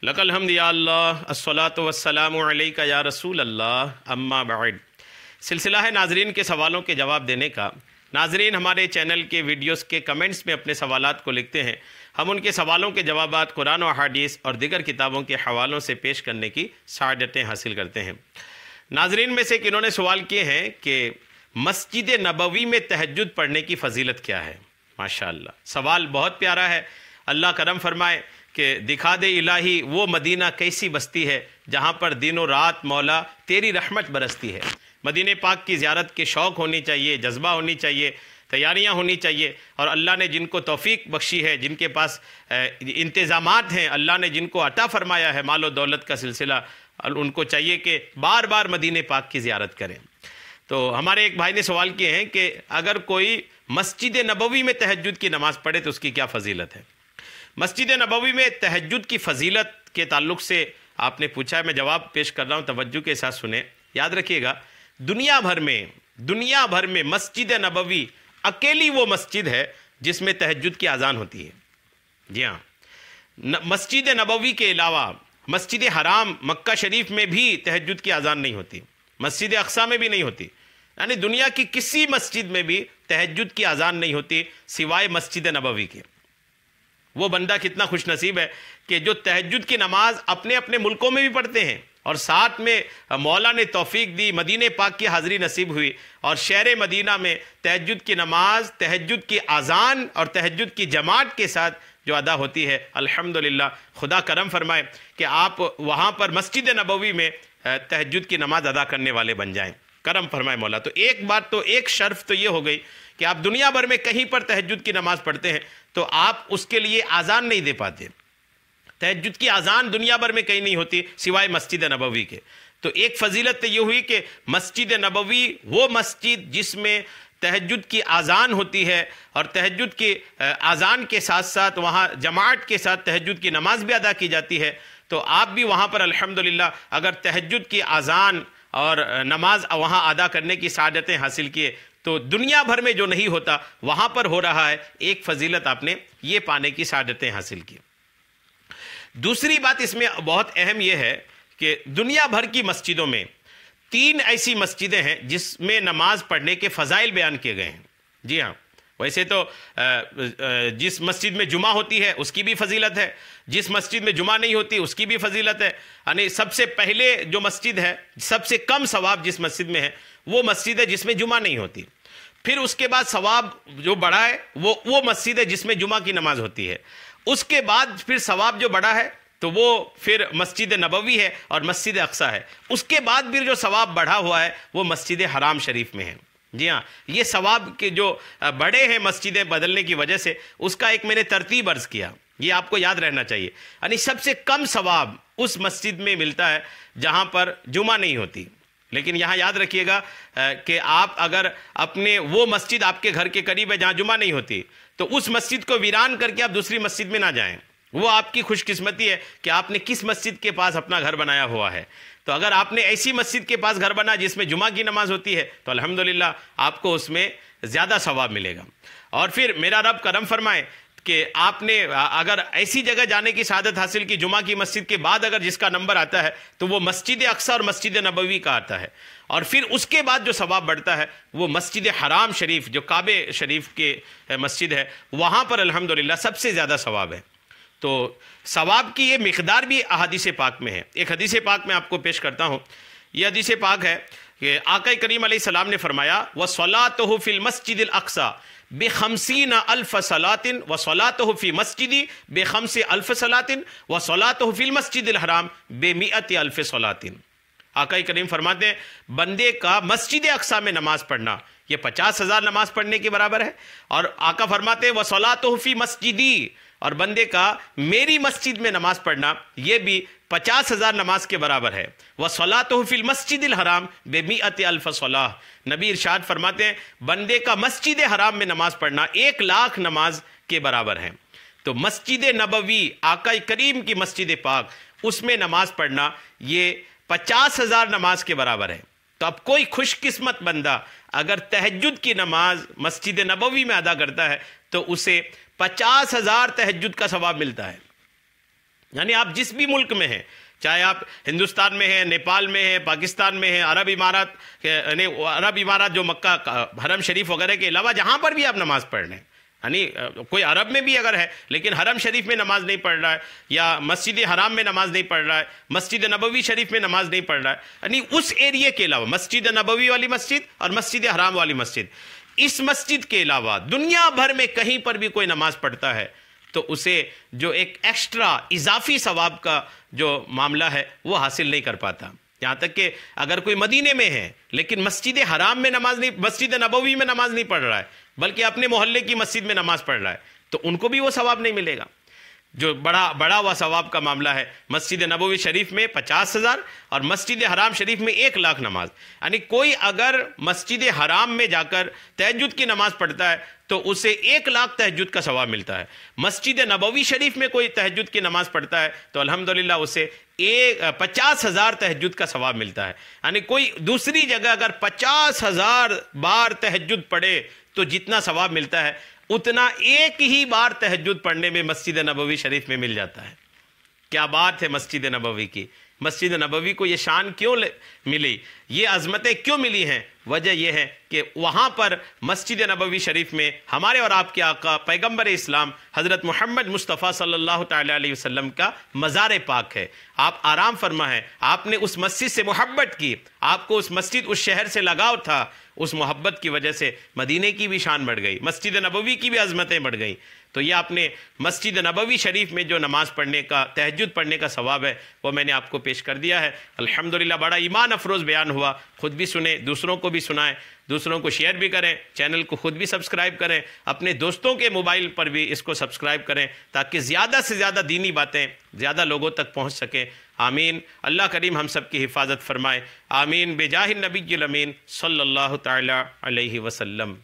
لک الحمد یا اللہ الصلاۃ والسلام علیک یا رسول اللہ اما بعد۔ سلسلہ ہے ناظرین کے سوالوں کے جواب دینے کا۔ ناظرین ہمارے چینل کے ویڈیوز کے کمنٹس میں اپنے سوالات کو لکھتے ہیں، ہم ان کے سوالوں کے جوابات قرآن و احادیث اور دیگر کتابوں کے حوالوں سے پیش کرنے کی سعادتیں حاصل کرتے ہیں۔ ناظرین میں سے انہوں نے سوال کیے ہیں کہ مسجد نبوی میں تہجد پڑھنے کی فضیلت کیا ہے؟ ماشاءاللہ سوال بہت پیارا ہے۔ اللہ کرم فرمائے کہ دکھا دے الہی وہ مدینہ کیسی بستی ہے جہاں پر دن و رات مولا تیری رحمت برستی ہے۔ مدینہ پاک کی زیارت کے شوق ہونی چاہیے، جذبہ ہونی چاہیے، تیاریاں ہونی چاہیے، اور اللہ نے جن کو توفیق بخشی ہے، جن کے پاس انتظامات ہیں، اللہ نے جن کو عطا فرمایا ہے مال و دولت کا سلسلہ، ان کو چاہیے کہ بار بار مدینہ پاک کی زیارت کریں۔ تو ہمارے ایک بھائی نے سوال کیے ہیں کہ اگر کوئی مسجد نبوی میں تہجد کی نماز پڑھے تو اس کی کیا فضیلت ہے؟ مسجد نبوی میں تہجد کی فضیلت کے تعلق سے آپ نے پوچھا ہے، میں جواب پیش کر رہا ہوں، توجہ کے ساتھ سنیں۔ یاد رکھیے گا دنیا بھر میں مسجد نبوی اکیلی وہ مسجد ہے جس میں تہجد کی اذان ہوتی ہے۔ جی ہاں، مسجد نبوی کے علاوہ مسجد حرام مکہ شریف میں بھی تہجد کی اذان نہیں ہوتی، مسجد اقصی میں بھی نہیں ہوتی، یعنی دنیا کی کسی مسجد میں بھی تہجد کی اذان نہیں ہوتی سوائے مسجد نبوی کے۔ وہ بندہ کتنا خوش نصیب ہے کہ جو تہجد کی نماز اپنے اپنے ملکوں میں بھی پڑھتے ہیں، اور ساتھ میں مولا نے توفیق دی، مدینہ پاک کی حاضری نصیب ہوئی، اور شہر مدینہ میں تہجد کی نماز، تہجد کی اذان اور تہجد کی جماعت کے ساتھ جو ادا ہوتی ہے۔ الحمدللہ خدا کرم فرمائے کہ آپ وہاں پر مسجد نبوی میں تہجد کی نماز ادا کرنے والے بن جائیں، کرم فرمائے مولا۔ تو ایک بات تو ایک شرف تو یہ ہو گئی کہ آپ دنیا بھر میں کہیں پر تہجد کی نماز پڑھتے ہیں تو آپ اس کے لیے اذان نہیں دے پاتے۔ تہجد کی اذان دنیا بھر میں کہیں نہیں ہوتی سوائے مسجد نبوی کے۔ تو ایک فضیلت تو یہ ہوئی کہ مسجد نبوی وہ مسجد جس میں تہجد کی اذان ہوتی ہے، اور تہجد کی اذان کے ساتھ ساتھ وہاں جماعت کے ساتھ تہجد کی نماز بھی ادا کی جاتی ہے۔ تو آپ بھی وہاں پر الحمدللہ اگر تہجد کی اذان اور نماز وہاں ادا کرنے کی سعادتیں حاصل کیے تو دنیا بھر میں جو نہیں ہوتا وہاں پر ہو رہا ہے، ایک فضیلت آپ نے یہ پانے کی سعادتیں حاصل کی۔ دوسری بات اس میں بہت اہم یہ ہے کہ دنیا بھر کی مسجدوں میں 3 ایسی مسجدیں ہیں جس میں نماز پڑھنے کے فضائل بیان کیے گئے ہیں۔ جی ہاں، ویسے تو جس مسجد میں جمعہ ہوتی ہے اس کی بھی فضیلت ہے، جس مسجد میں جمعہ نہیں ہوتی اس کی بھی فضیلت ہے، یعنی سب سے پہلے جو مسجد ہے، سب سے کم ثواب جس مسجد میں ہے وہ مسجد ہے جس میں جمعہ نہیں ہوتی۔ پھر اس کے بعد ثواب جو بڑا ہے وہ مسجد ہے جس میں جمعہ کی نماز ہوتی ہے۔ اس کے بعد پھر ثواب جو بڑا ہے تو وہ پھر مسجد نبوی ہے اور مسجد اقصی ہے۔ اس کے بعد بھی جو ثواب بڑھا ہوا ہے وہ مسجد حرام شریف میں ہے۔ جی ہاں، یہ ثواب کے جو بڑے ہیں مسجدیں بدلنے کی وجہ سے، اس کا ایک میں نے ترتیب عرض کیا، یہ آپ کو یاد رہنا چاہیے۔ یعنی سب سے کم ثواب اس مسجد میں ملتا ہے جہاں پر جمعہ نہیں ہوتی۔ لیکن یہاں یاد رکھیے گا کہ آپ اگر اپنے وہ مسجد آپ کے گھر کے قریب ہے جہاں جمعہ نہیں ہوتی تو اس مسجد کو ویران کر کے آپ دوسری مسجد میں نہ جائیں۔ وہ آپ کی خوش قسمتی ہے کہ آپ نے کس مسجد کے پاس اپنا گھر بنایا ہوا ہے۔ تو اگر آپ نے ایسی مسجد کے پاس گھر بنا جس میں جمعہ کی نماز ہوتی ہے تو الحمدللہ آپ کو اس میں زیادہ ثواب ملے گا۔ اور پھر میرا رب کرم فرمائے کہ آپ نے اگر ایسی جگہ جانے کی سعادت حاصل کی جمعہ کی مسجد کے بعد اگر جس کا نمبر آتا ہے تو وہ مسجد اقصی اور مسجد نبوی کا آتا ہے، اور پھر اس کے بعد جو ثواب بڑھتا ہے وہ مسجد حرام شریف جو کعبہ شریف کے مسجد ہے وہاں پر الحمدللہ سب سے زیادہ ثواب ہے۔ تو ثواب کی یہ مقدار بھی احادیث پاک میں ہے۔ ایک حدیث پاک میں آپ کو پیش کرتا ہوں، یہ حدیث پاک ہے کہ آقا کریم علیہ السلام نے فرمایا وَصَلَاتُهُ فِي الْمَسْجِدِ الْأَقْصَى بِخَمْسِينَ أَلْفَ صَلَاةٍ وَصَلَاتُهُ فِي مَسْجِدِ بِخَمْسِ أَلْفِ صَلَاةٍ وَصَلَاتُهُ فِي الْمَسْجِدِ الْحَرَامِ بِمِئَةِ أَلْفِ صَلَاةٍ۔ آقا کریم فرماتے ہیں بندے کا مسجد اقصی میں نماز پڑھنا یہ 50,000 نماز پڑھنے کے برابر ہے، اور آقا فرماتے ہیں وَصَلَاتُهُ فِي مَسْجِدِي، اور بندے کا میری مسجد میں نماز پڑھنا یہ بھی 50,000 نماز کے برابر ہے۔ وَصَلَاتُهُ فِي الْمَسْجِدِ الْحَرَامِ بِمِئَةِ أَلْفِ صَلَاةٍ، نبی ارشاد فرماتے ہیں بندے کا مسجد حرام میں نماز پڑھنا 1,00,000 نماز کے برابر ہے۔ تو مسجد نبوی آقا کریم کی مسجد پاک اس میں نماز پڑھنا یہ 50,000 نماز کے برابر ہے۔ تو اب کوئی خوش قسمت بندہ اگر تہجد کی نماز مسجد نبوی میں ادا کرتا ہے تو اسے 50,000 تہجد کا ثواب ملتا ہے۔ یعنی آپ جس بھی ملک میں ہیں، چاہے آپ ہندوستان میں ہیں، نیپال میں ہیں، پاکستان میں ہیں، عرب امارات، یعنی عرب امارات جو مکہ حرم شریف وغیرہ کے علاوہ جہاں پر بھی آپ نماز پڑھ رہے ہیں، یعنی کوئی عرب میں بھی اگر ہے لیکن حرم شریف میں نماز نہیں پڑھ رہا ہے، یا مسجد حرام میں نماز نہیں پڑھ رہا ہے، مسجد نبوی شریف میں نماز نہیں پڑھ رہا ہے، یعنی اس ایریے کے علاوہ مسجد نبوی والی مسجد اور مسجد حرام والی مسجد، اس مسجد کے علاوہ دنیا بھر میں کہیں پر بھی کوئی نماز پڑھتا ہے تو اسے جو ایک ایکسٹرا اضافی ثواب کا جو معاملہ ہے وہ حاصل نہیں کر پاتا. یہاں تک کہ اگر کوئی مدینے میں ہے لیکن مسجد حرام میں نماز نہیں، مسجد نبوی میں نماز نہیں پڑھ رہا ہے بلکہ اپنے محلے کی مسجد میں نماز پڑھ رہا ہے تو ان کو بھی وہ ثواب نہیں ملے گا. جو بڑا ہوا ثواب کا معاملہ ہے، مسجد نبوی شریف میں 50,000 اور مسجد حرام شریف میں 1,00,000 نماز. یعنی کوئی اگر مسجد حرام میں جا کر تہجد کی نماز پڑھتا ہے تو اسے 1,00,000 تہجد کا ثواب ملتا ہے. مسجد نبوی شریف میں کوئی تہجد کی نماز پڑھتا ہے تو الحمدللہ اسے 50,000 تہجد کا ثواب ملتا ہے. یعنی کوئی دوسری جگہ اگر 50,000 بار تہجد پڑھے تو جتنا ثواب ملتا ہے اتنا ایک ہی بار تہجد پڑھنے میں مسجد نبوی شریف میں مل جاتا ہے. کیا بات ہے مسجد نبوی کی! مسجد نبوی کو یہ شان کیوں ملی، یہ عظمتیں کیوں ملی ہیں؟ وجہ یہ ہے کہ وہاں پر مسجد نبوی شریف میں ہمارے اور آپ کے آقا پیغمبر اسلام حضرت محمد مصطفیٰ صلی اللہ تعالیٰ علیہ وسلم کا مزار پاک ہے. آپ آرام فرما ہیں، آپ نے اس مسجد سے محبت کی، آپ کو اس مسجد، اس شہر سے لگاؤ تھا، اس محبت کی وجہ سے مدینے کی بھی شان بڑھ گئی، مسجد نبوی کی بھی عظمتیں بڑھ گئیں. تو یہ آپ نے مسجد نبوی شریف میں جو نماز پڑھنے کا، تہجد پڑھنے کا ثواب ہے وہ میں نے آپ کو پیش کر دیا ہے. الحمدللہ بڑا ایمان افروز بیان ہوا. خود بھی سنیں، دوسروں کو بھی سنائیں، دوسروں کو شیئر بھی کریں، چینل کو خود بھی سبسکرائب کریں، اپنے دوستوں کے موبائل پر بھی اس کو سبسکرائب کریں تاکہ زیادہ سے زیادہ دینی باتیں زیادہ لوگوں تک پہنچ سکیں. آمین. اللہ کریم ہم سب کی حفاظت فرمائے. آمین بجاہ النبی الامین صلی اللہ تعالی علیہ وسلم.